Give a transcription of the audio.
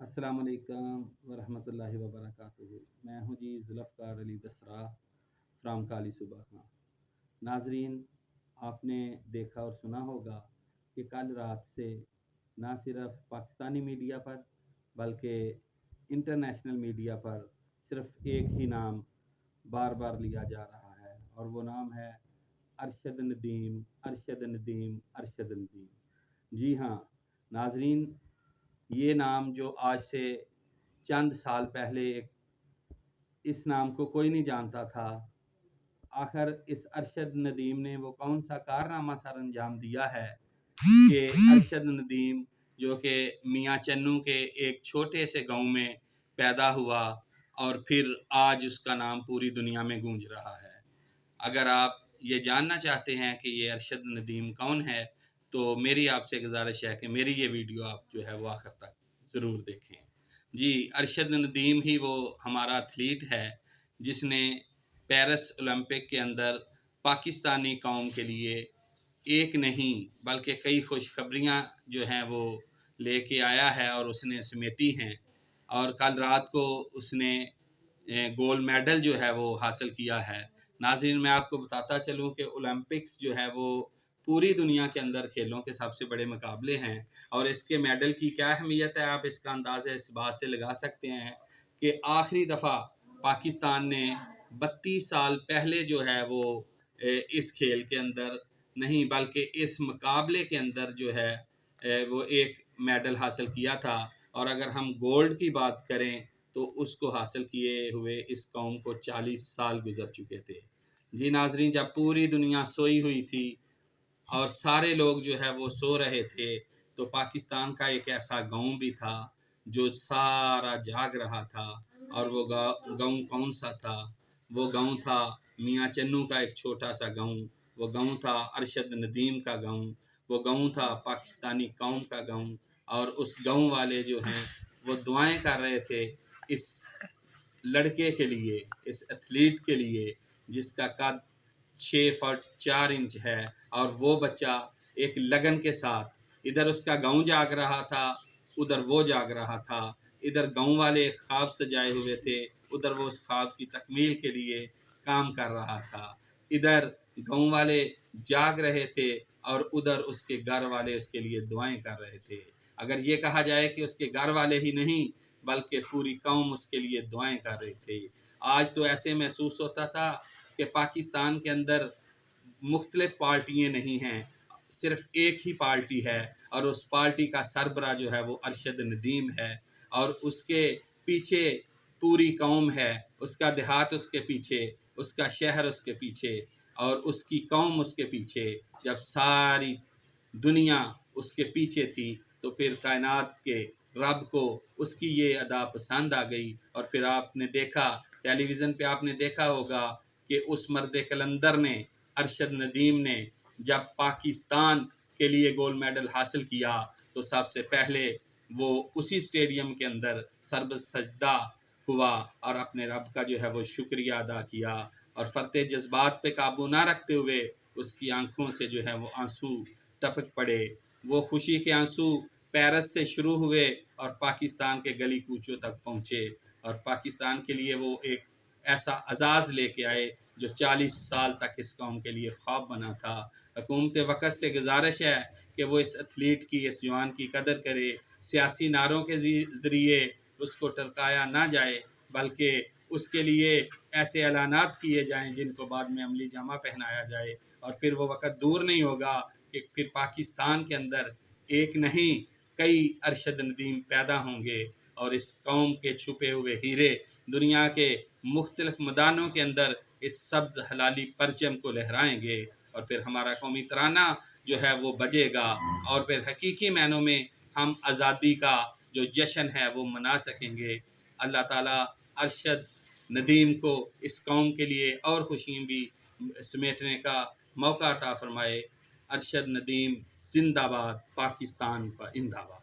अस्सलाम वालेकुम वरहमतुल्लाहि वबरकातुहू। मैं हूँ जी जुल्फ़कार अली दसरा फ्राम काली सुबह खां। नाजरीन, आपने देखा और सुना होगा कि कल रात से ना सिर्फ पाकिस्तानी मीडिया पर बल्कि इंटरनेशनल मीडिया पर सिर्फ एक ही नाम बार बार लिया जा रहा है और वो नाम है अरशद नदीम, अरशद नदीम, अरशद नदीम। जी हाँ नाजरीन, ये नाम जो आज से चंद साल पहले इस नाम को कोई नहीं जानता था, आखिर इस अरशद नदीम ने वो कौन सा कारनामा सर अंजाम दिया है कि अरशद नदीम जो कि मियाँ चन्नू के एक छोटे से गांव में पैदा हुआ और फिर आज उसका नाम पूरी दुनिया में गूंज रहा है। अगर आप ये जानना चाहते हैं कि ये अरशद नदीम कौन है तो मेरी आपसे गुजारिश है कि मेरी ये वीडियो आप जो है वो आखिर तक ज़रूर देखें। जी, अरशद नदीम ही वो हमारा एथलीट है जिसने पेरिस ओलंपिक के अंदर पाकिस्तानी कौम के लिए एक नहीं बल्कि कई खुशखबरियाँ जो हैं वो लेके आया है और उसने समेटी हैं। और कल रात को उसने गोल्ड मेडल जो है वो हासिल किया है। नाज़रीन, मैं आपको बताता चलूँ कि ओलंपिक्स जो है वो पूरी दुनिया के अंदर खेलों के सबसे बड़े मुकाबले हैं और इसके मेडल की क्या अहमियत है आप इसका अंदाज़ा इस बात से लगा सकते हैं कि आखिरी दफ़ा पाकिस्तान ने 32 साल पहले जो है वो इस खेल के अंदर नहीं बल्कि इस मुकाबले के अंदर जो है वो एक मेडल हासिल किया था। और अगर हम गोल्ड की बात करें तो उसको हासिल किए हुए इस कौम को 40 साल गुजर चुके थे। जी नाजरीन, जब पूरी दुनिया सोई हुई थी और सारे लोग जो है वो सो रहे थे तो पाकिस्तान का एक ऐसा गांव भी था जो सारा जाग रहा था। और वो गांव कौन सा था? वो गांव था मियाँ चन्नू का एक छोटा सा गांव। वो गांव था अरशद नदीम का गांव। वो गांव था पाकिस्तानी कौम का गांव। और उस गांव वाले जो हैं वो दुआएं कर रहे थे इस लड़के के लिए, इस एथलीट के लिए जिसका कद 6 फुट 4 इंच है। और वो बच्चा एक लगन के साथ इधर उसका गांव जाग रहा था, उधर वो जाग रहा था। इधर गांव वाले एक ख्वाब सजाए हुए थे, उधर वो उस ख्वाब की तकमील के लिए काम कर रहा था। इधर गांव वाले जाग रहे थे और उधर उसके घर वाले उसके लिए दुआएं कर रहे थे। अगर ये कहा जाए कि उसके घर वाले ही नहीं बल्कि पूरी कौम उसके लिए दुआएं कर रही थी। आज तो ऐसे महसूस होता था कि पाकिस्तान के अंदर मुख्तलिफ पार्टियाँ नहीं हैं, सिर्फ एक ही पार्टी है और उस पार्टी का सरबरा जो है वो अरशद नदीम है और उसके पीछे पूरी कौम है, उसका देहात उसके पीछे, उसका शहर उसके पीछे और उसकी कौम उसके पीछे। जब सारी दुनिया उसके पीछे थी तो फिर कायनात के रब को उसकी ये अदा पसंद आ गई। और फिर आपने देखा टेलीविज़न पे आपने देखा होगा कि उस मर्द कलंदर ने अरशद नदीम ने जब पाकिस्तान के लिए गोल्ड मेडल हासिल किया तो सबसे पहले वो उसी स्टेडियम के अंदर सर्ब सजदा हुआ और अपने रब का जो है वो शुक्रिया अदा किया। और फरते जज्बात पे काबू ना रखते हुए उसकी आंखों से जो है वो आंसू टपक पड़े। वो खुशी के आंसू पेरिस से शुरू हुए और पाकिस्तान के गली कूचों तक पहुँचे और पाकिस्तान के लिए वो एक ऐसा अजाज़ लेके आए जो 40 साल तक इस कौम के लिए ख्वाब बना था। हुकूमत वक़्त से गुजारिश है कि वो इस एथलीट की, इस जवान की कदर करे। सियासी नारों के ज़रिए उसको टरकाया ना जाए बल्कि उसके लिए ऐसे ऐलानात किए जाएं जिनको बाद में अमली जामा पहनाया जाए। और फिर वो वक़्त दूर नहीं होगा कि फिर पाकिस्तान के अंदर एक नहीं कई अरशद नदीम पैदा होंगे और इस कौम के छुपे हुए हीरे दुनिया के मुख्तलिफ मैदानों के अंदर इस सब्ज़ हलाली परचम को लहराएंगे और फिर हमारा कौमी तराना जो है वो बजेगा और फिर हकीकी मायनों में हम आज़ादी का जो जश्न है वो मना सकेंगे। अल्लाह ताला अरशद नदीम को इस कौम के लिए और खुशियाँ भी समेटने का मौका अता फरमाए। अरशद नदीम जिंदाबाद, पाकिस्तान का जिंदाबाद।